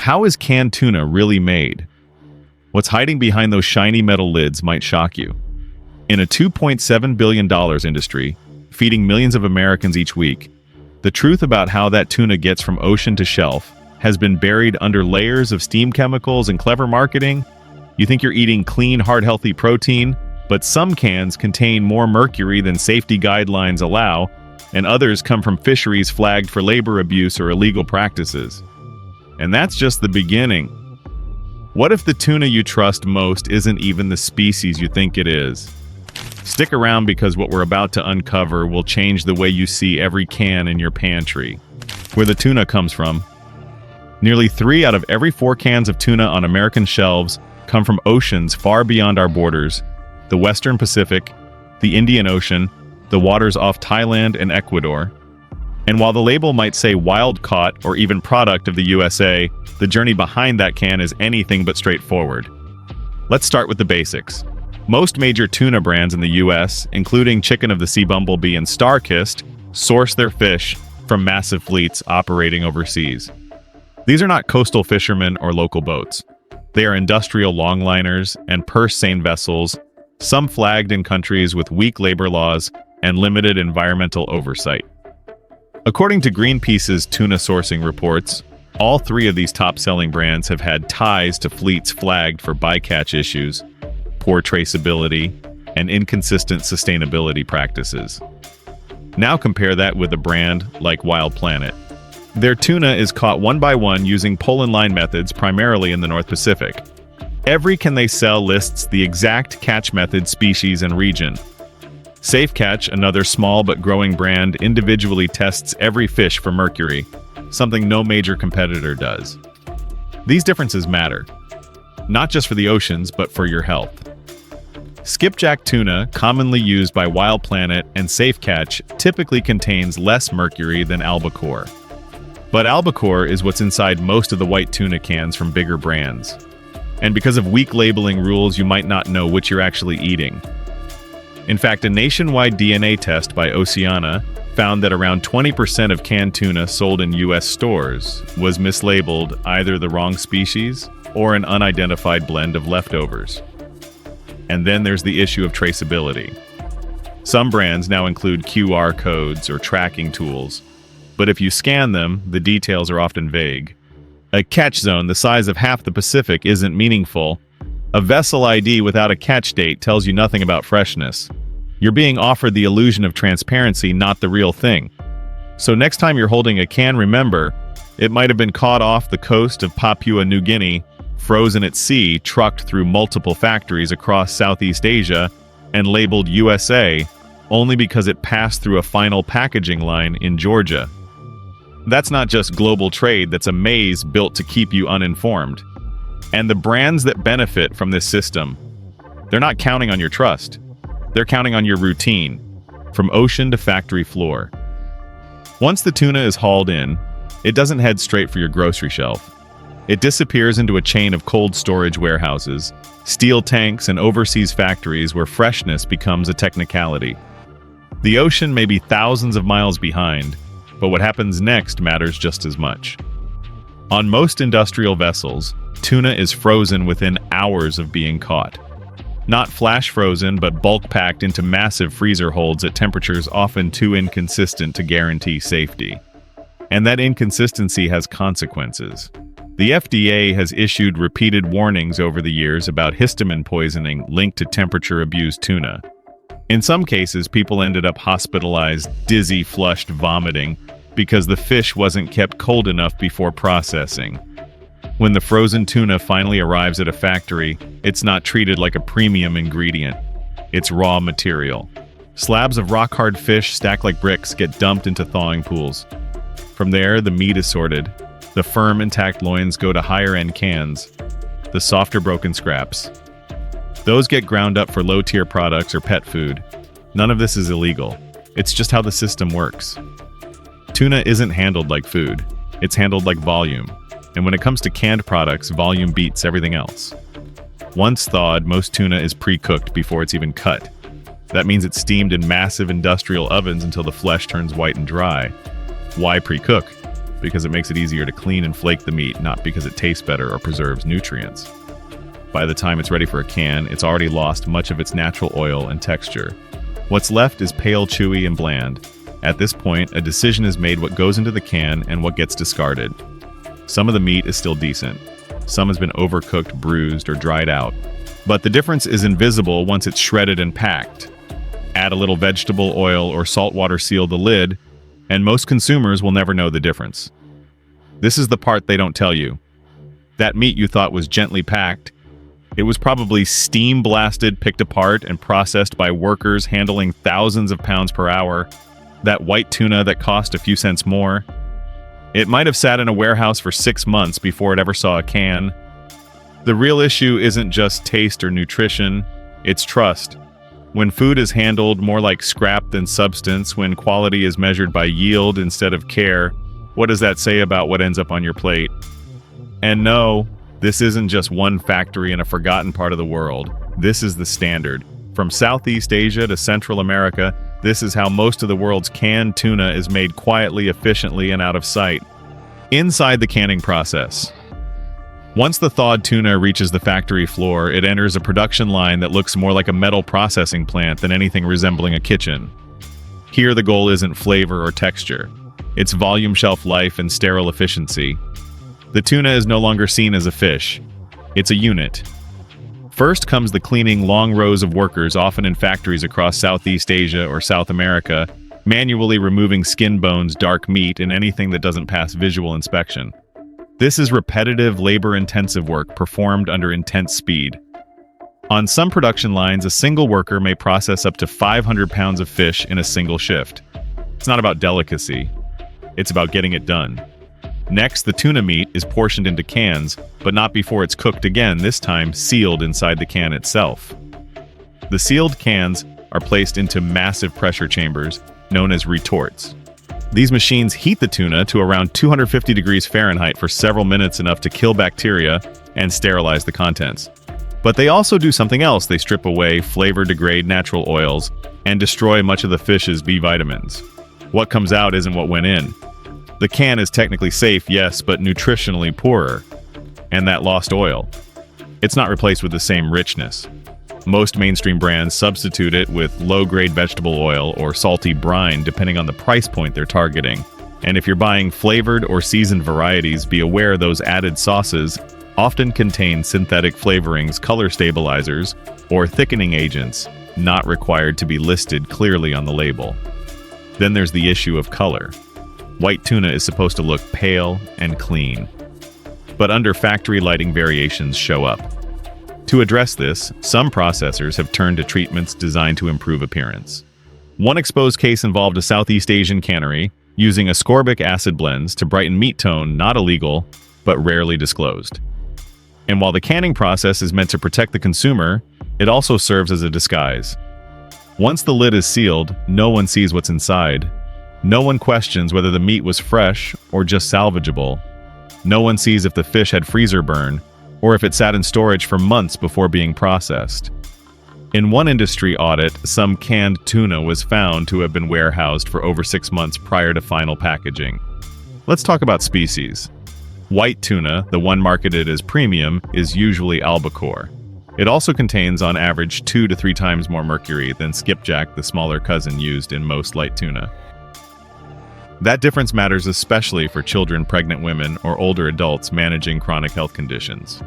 How is canned tuna really made? What's hiding behind those shiny metal lids might shock you. In a $2.7 billion industry, feeding millions of Americans each week, the truth about how that tuna gets from ocean to shelf has been buried under layers of steam chemicals and clever marketing. You think you're eating clean, heart-healthy protein, but some cans contain more mercury than safety guidelines allow, and others come from fisheries flagged for labor abuse or illegal practices. And that's just the beginning. What if the tuna you trust most isn't even the species you think it is? Stick around because what we're about to uncover will change the way you see every can in your pantry. Where the tuna comes from. Nearly 3 out of every 4 cans of tuna on American shelves come from oceans far beyond our borders, the Western Pacific, the Indian Ocean, the waters off Thailand and Ecuador. And while the label might say wild-caught or even product of the USA, the journey behind that can is anything but straightforward. Let's start with the basics. Most major tuna brands in the US, including Chicken of the Sea Bumblebee and Starkist, source their fish from massive fleets operating overseas. These are not coastal fishermen or local boats. They are industrial longliners and purse-seine vessels, some flagged in countries with weak labor laws and limited environmental oversight. According to Greenpeace's tuna sourcing reports, all 3 of these top-selling brands have had ties to fleets flagged for bycatch issues, poor traceability, and inconsistent sustainability practices. Now compare that with a brand like Wild Planet. Their tuna is caught one by one using pull and line methods primarily in the North Pacific. Every can they sell lists the exact catch method, species, and region. Safe Catch, another small but growing brand, individually tests every fish for mercury, something no major competitor does. These differences matter, not just for the oceans, but for your health. Skipjack tuna, commonly used by Wild Planet and Safe Catch, typically contains less mercury than albacore. But albacore is what's inside most of the white tuna cans from bigger brands. And because of weak labeling rules, you might not know which you're actually eating. In fact, a nationwide DNA test by Oceana found that around 20% of canned tuna sold in U.S. stores was mislabeled either the wrong species or an unidentified blend of leftovers. And then there's the issue of traceability. Some brands now include QR codes or tracking tools, but if you scan them, the details are often vague. A catch zone the size of half the Pacific isn't meaningful. A vessel ID without a catch date tells you nothing about freshness. You're being offered the illusion of transparency, not the real thing. So next time you're holding a can, remember, it might have been caught off the coast of Papua New Guinea, frozen at sea, trucked through multiple factories across Southeast Asia, and labeled USA only because it passed through a final packaging line in Georgia. That's not just global trade, that's a maze built to keep you uninformed. And the brands that benefit from this system, they're not counting on your trust. They're counting on your routine, from ocean to factory floor. Once the tuna is hauled in, it doesn't head straight for your grocery shelf. It disappears into a chain of cold storage warehouses, steel tanks, and overseas factories where freshness becomes a technicality. The ocean may be thousands of miles behind, but what happens next matters just as much. On most industrial vessels, tuna is frozen within hours of being caught. Not flash frozen, but bulk packed into massive freezer holds at temperatures often too inconsistent to guarantee safety. And that inconsistency has consequences. The FDA has issued repeated warnings over the years about histamine poisoning linked to temperature-abused tuna. In some cases, people ended up hospitalized, dizzy, flushed, vomiting, because the fish wasn't kept cold enough before processing. When the frozen tuna finally arrives at a factory, it's not treated like a premium ingredient. It's raw material. Slabs of rock-hard fish stacked like bricks get dumped into thawing pools. From there, the meat is sorted. The firm, intact loins go to higher-end cans. The softer, broken scraps. Those get ground up for low-tier products or pet food. None of this is illegal. It's just how the system works. Tuna isn't handled like food. It's handled like volume. And when it comes to canned products, volume beats everything else. Once thawed, most tuna is pre-cooked before it's even cut. That means it's steamed in massive industrial ovens until the flesh turns white and dry. Why pre-cook? because it makes it easier to clean and flake the meat, not because it tastes better or preserves nutrients. By the time it's ready for a can, it's already lost much of its natural oil and texture. What's left is pale, chewy, and bland. At this point, a decision is made what goes into the can and what gets discarded. Some of the meat is still decent. Some has been overcooked, bruised, or dried out. But the difference is invisible once it's shredded and packed. Add a little vegetable oil or salt water seal the lid, and most consumers will never know the difference. This is the part they don't tell you. That meat you thought was gently packed, it was probably steam blasted, picked apart, and processed by workers handling thousands of pounds per hour. That white tuna that cost a few cents more, it might have sat in a warehouse for 6 months before it ever saw a can. The real issue isn't just taste or nutrition, it's trust. When food is handled more like scrap than substance, when quality is measured by yield instead of care, what does that say about what ends up on your plate? And no, this isn't just one factory in a forgotten part of the world. This is the standard. From Southeast Asia to Central America, this is how most of the world's canned tuna is made quietly, efficiently, and out of sight. Inside the canning process. Once the thawed tuna reaches the factory floor, it enters a production line that looks more like a metal processing plant than anything resembling a kitchen. Here the goal isn't flavor or texture. It's volume, shelf life, and sterile efficiency. The tuna is no longer seen as a fish. It's a unit. First comes the cleaning long rows of workers, often in factories across Southeast Asia or South America, manually removing skin, bones, dark meat, and anything that doesn't pass visual inspection. This is repetitive, labor-intensive work performed under intense speed. On some production lines, a single worker may process up to 500 pounds of fish in a single shift. It's not about delicacy. It's about getting it done. Next, the tuna meat is portioned into cans, but not before it's cooked again, this time sealed inside the can itself. The sealed cans are placed into massive pressure chambers, known as retorts. These machines heat the tuna to around 250 degrees Fahrenheit for several minutes, enough to kill bacteria and sterilize the contents. But they also do something else. They strip away, flavor, degrade natural oils, and destroy much of the fish's B vitamins. What comes out isn't what went in. The can is technically safe, yes, but nutritionally poorer. And that lost oil, it's not replaced with the same richness. Most mainstream brands substitute it with low-grade vegetable oil or salty brine, depending on the price point they're targeting. And if you're buying flavored or seasoned varieties, be aware those added sauces often contain synthetic flavorings, color stabilizers, or thickening agents, not required to be listed clearly on the label. Then there's the issue of color. White tuna is supposed to look pale and clean, but under factory lighting, variations show up. To address this, some processors have turned to treatments designed to improve appearance. One exposed case involved a Southeast Asian cannery using ascorbic acid blends to brighten meat tone, not illegal, but rarely disclosed. And while the canning process is meant to protect the consumer, it also serves as a disguise. Once the lid is sealed, no one sees what's inside. No one questions whether the meat was fresh or just salvageable. No one sees if the fish had freezer burn, or if it sat in storage for months before being processed. In one industry audit, some canned tuna was found to have been warehoused for over 6 months prior to final packaging. Let's talk about species. White tuna, the one marketed as premium, is usually albacore. It also contains on average 2 to 3 times more mercury than skipjack, the smaller cousin used in most light tuna. That difference matters especially for children, pregnant women, or older adults managing chronic health conditions.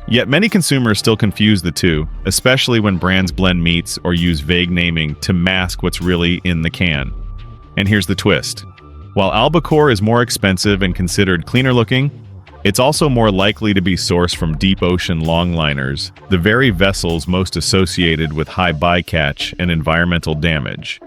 Yet many consumers still confuse the two, especially when brands blend meats or use vague naming to mask what's really in the can. And here's the twist. While albacore is more expensive and considered cleaner looking, it's also more likely to be sourced from deep ocean longliners, the very vessels most associated with high bycatch and environmental damage.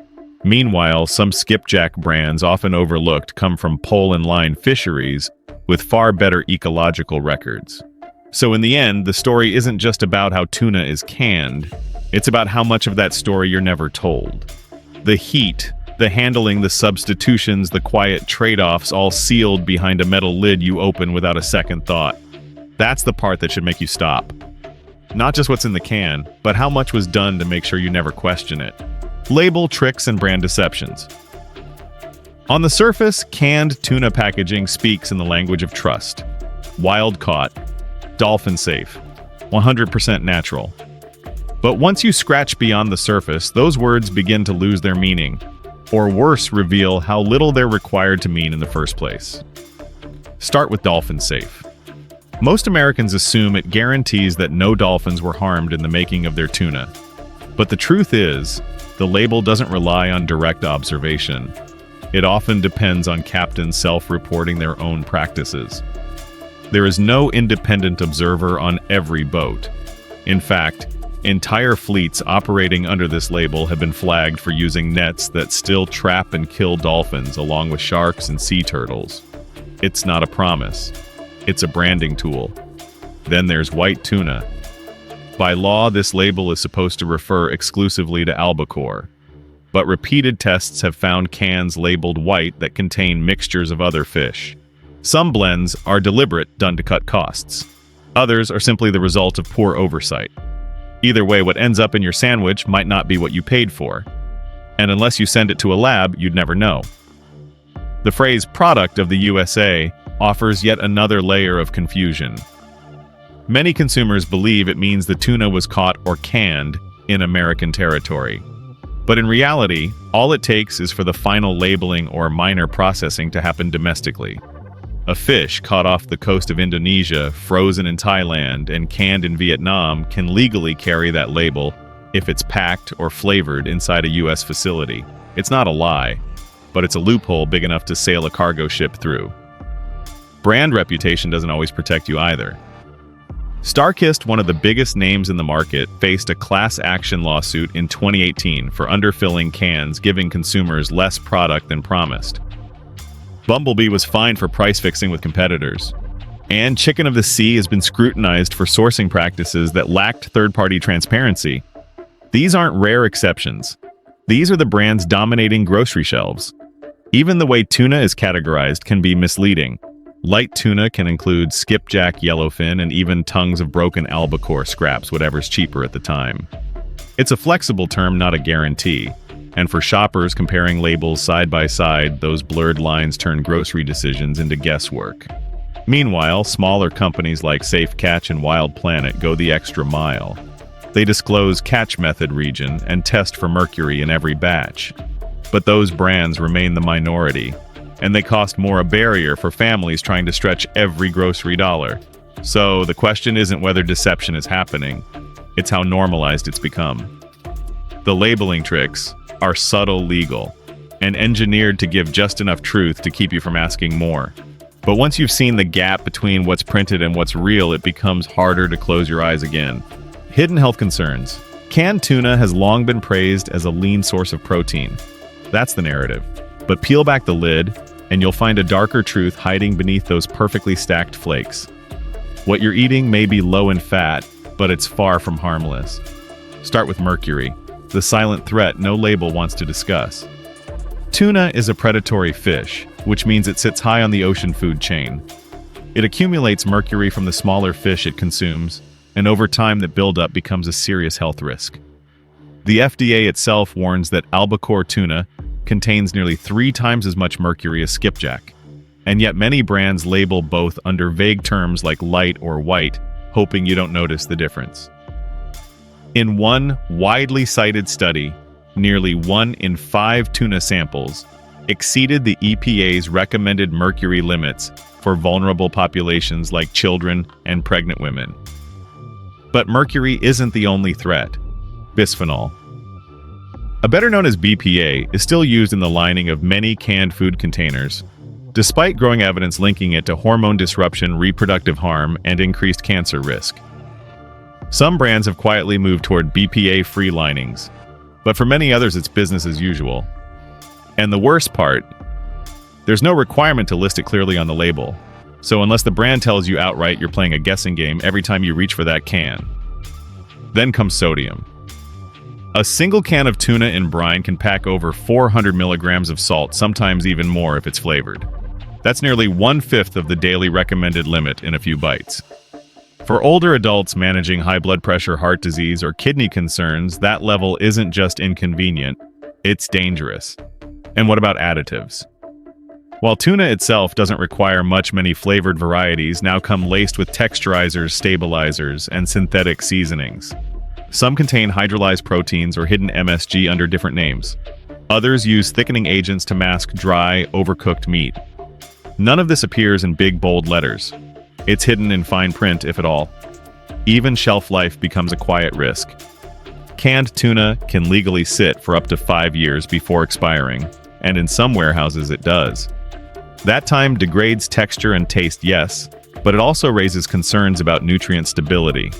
Meanwhile, some skipjack brands often overlooked come from pole and line fisheries with far better ecological records. So in the end, the story isn't just about how tuna is canned, it's about how much of that story you're never told. The heat, the handling, the substitutions, the quiet trade-offs, all sealed behind a metal lid you open without a second thought. That's the part that should make you stop. Not just what's in the can, but how much was done to make sure you never question it. Label tricks and brand deceptions. On the surface, canned tuna packaging speaks in the language of trust. Wild caught, dolphin safe, 100% natural. But once you scratch beyond the surface, those words begin to lose their meaning, or worse, reveal how little they're required to mean in the first place. Start with dolphin safe. Most Americans assume it guarantees that no dolphins were harmed in the making of their tuna. But the truth is, the label doesn't rely on direct observation. It often depends on captains self-reporting their own practices. There is no independent observer on every boat. In fact, entire fleets operating under this label have been flagged for using nets that still trap and kill dolphins along with sharks and sea turtles. It's not a promise. It's a branding tool. Then there's white tuna. By law, this label is supposed to refer exclusively to albacore. But repeated tests have found cans labeled white that contain mixtures of other fish. Some blends are deliberate, done to cut costs. Others are simply the result of poor oversight. Either way, what ends up in your sandwich might not be what you paid for. And unless you send it to a lab, you'd never know. The phrase "product of the USA" offers yet another layer of confusion. Many consumers believe it means the tuna was caught or canned in American territory. But in reality, all it takes is for the final labeling or minor processing to happen domestically. A fish caught off the coast of Indonesia, frozen in Thailand, and canned in Vietnam can legally carry that label if it's packed or flavored inside a U.S. facility. It's not a lie, but it's a loophole big enough to sail a cargo ship through. Brand reputation doesn't always protect you either. StarKist, one of the biggest names in the market, faced a class action lawsuit in 2018 for underfilling cans, giving consumers less product than promised. Bumblebee was fined for price fixing with competitors. And Chicken of the Sea has been scrutinized for sourcing practices that lacked third-party transparency. These aren't rare exceptions. These are the brands dominating grocery shelves. Even the way tuna is categorized can be misleading. Light tuna can include skipjack, yellowfin, and even tongues of broken albacore scraps, whatever's cheaper at the time. It's a flexible term, not a guarantee. And for shoppers comparing labels side by side, those blurred lines turn grocery decisions into guesswork. Meanwhile, smaller companies like Safe Catch and Wild Planet go the extra mile. They disclose catch method region and test for mercury in every batch. But those brands remain the minority, and they cost more, a barrier for families trying to stretch every grocery dollar. So the question isn't whether deception is happening, it's how normalized it's become. The labeling tricks are subtle, legal, and engineered to give just enough truth to keep you from asking more. But once you've seen the gap between what's printed and what's real, it becomes harder to close your eyes again. Hidden health concerns. Canned tuna has long been praised as a lean source of protein. That's the narrative. But peel back the lid, and you'll find a darker truth hiding beneath those perfectly stacked flakes. What you're eating may be low in fat, but it's far from harmless. Start with mercury, the silent threat no label wants to discuss. Tuna is a predatory fish, which means it sits high on the ocean food chain. It accumulates mercury from the smaller fish it consumes, and over time that buildup becomes a serious health risk. The FDA itself warns that albacore tuna contains nearly 3 times as much mercury as skipjack, and yet many brands label both under vague terms like light or white, hoping you don't notice the difference. In one widely cited study, nearly 1 in 5 tuna samples exceeded the EPA's recommended mercury limits for vulnerable populations like children and pregnant women. But mercury isn't the only threat. Bisphenol, better known as BPA, is still used in the lining of many canned food containers, despite growing evidence linking it to hormone disruption, reproductive harm, and increased cancer risk. Some brands have quietly moved toward BPA-free linings, but for many others it's business as usual. And the worst part, there's no requirement to list it clearly on the label. So unless the brand tells you outright, you're playing a guessing game every time you reach for that can. Then comes sodium. A single can of tuna in brine can pack over 400 milligrams of salt, sometimes even more if it's flavored. That's nearly 1/5 of the daily recommended limit in a few bites. For older adults managing high blood pressure, heart disease, or kidney concerns, that level isn't just inconvenient, it's dangerous. And what about additives? While tuna itself doesn't require many flavored varieties now come laced with texturizers, stabilizers, and synthetic seasonings. Some contain hydrolyzed proteins or hidden MSG under different names. Others use thickening agents to mask dry, overcooked meat. None of this appears in big, bold letters. It's hidden in fine print, if at all. Even shelf life becomes a quiet risk. Canned tuna can legally sit for up to 5 years before expiring, and in some warehouses it does. That time degrades texture and taste, yes, but it also raises concerns about nutrient stability.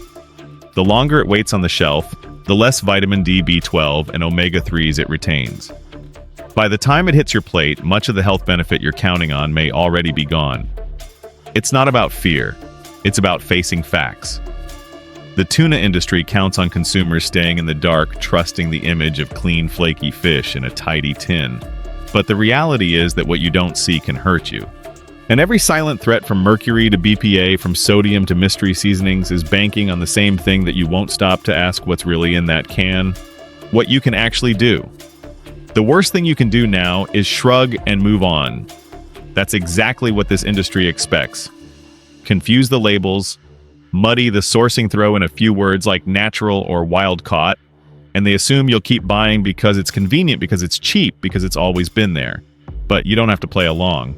The longer it waits on the shelf, the less vitamin D, B12, and omega-3s it retains. By the time it hits your plate, much of the health benefit you're counting on may already be gone. It's not about fear, it's about facing facts. The tuna industry counts on consumers staying in the dark, trusting the image of clean, flaky fish in a tidy tin. But the reality is that what you don't see can hurt you. And every silent threat from mercury to BPA, from sodium to mystery seasonings, is banking on the same thing that you won't stop to ask what's really in that can: what you can actually do. The worst thing you can do now is shrug and move on. That's exactly what this industry expects. Confuse the labels, muddy the sourcing, throw in a few words like natural or wild caught, and they assume you'll keep buying because it's convenient, because it's cheap, because it's always been there. But you don't have to play along.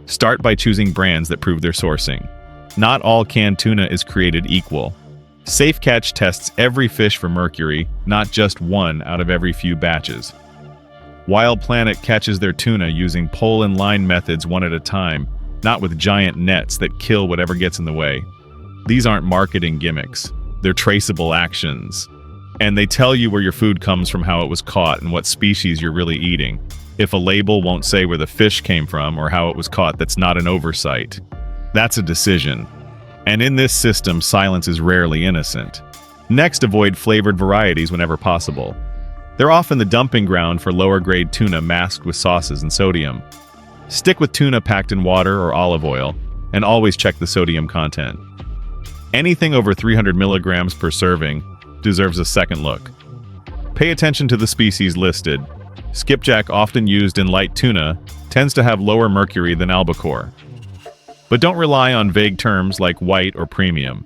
Start by choosing brands that prove their sourcing. Not all canned tuna is created equal. Safe Catch tests every fish for mercury, not just one out of every few batches. Wild Planet catches their tuna using pole and line methods one at a time, not with giant nets that kill whatever gets in the way. These aren't marketing gimmicks. They're traceable actions. And they tell you where your food comes from, how it was caught, and what species you're really eating. If a label won't say where the fish came from or how it was caught, that's not an oversight. That's a decision. And in this system, silence is rarely innocent. Next, avoid flavored varieties whenever possible. They're often the dumping ground for lower-grade tuna masked with sauces and sodium. Stick with tuna packed in water or olive oil, and always check the sodium content. Anything over 300 milligrams per serving deserves a second look. Pay attention to the species listed. Skipjack, often used in light tuna, tends to have lower mercury than albacore. But don't rely on vague terms like white or premium.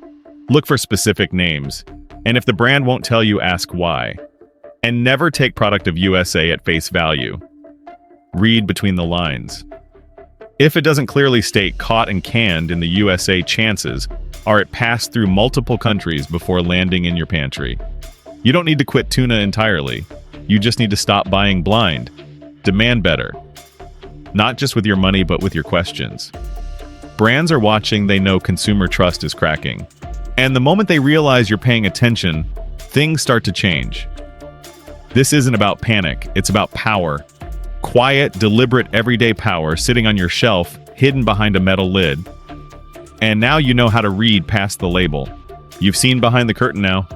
Look for specific names, and if the brand won't tell you, ask why. And never take product of USA at face value. Read between the lines. If it doesn't clearly state caught and canned in the USA, chances are it passed through multiple countries before landing in your pantry. You don't need to quit tuna entirely. You just need to stop buying blind. Demand better. Not just with your money, but with your questions. Brands are watching, they know consumer trust is cracking. And the moment they realize you're paying attention, things start to change. This isn't about panic, it's about power. Quiet, deliberate, everyday power sitting on your shelf, hidden behind a metal lid. And now you know how to read past the label. You've seen behind the curtain now.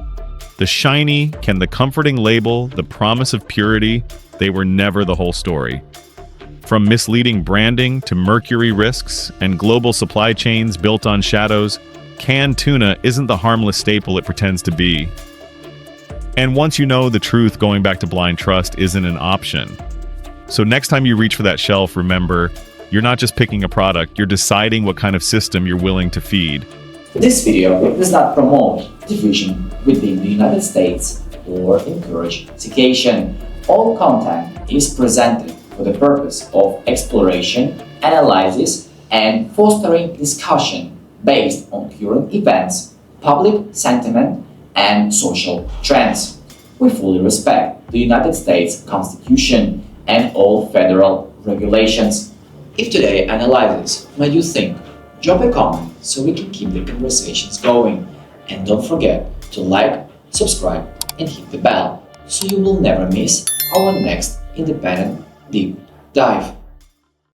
The shiny, the comforting label, the promise of purity, they were never the whole story. From misleading branding to mercury risks and global supply chains built on shadows, canned tuna isn't the harmless staple it pretends to be. And once you know the truth, going back to blind trust isn't an option. So next time you reach for that shelf, remember, you're not just picking a product, you're deciding what kind of system you're willing to feed. This video does not promote division within the United States or encourage segregation. All content is presented for the purpose of exploration, analysis, and fostering discussion based on current events, public sentiment, and social trends. We fully respect the United States Constitution and all federal regulations. If today analysis made you think, drop a comment so we can keep the conversations going. And don't forget to like, subscribe, and hit the bell so you will never miss our next independent deep dive.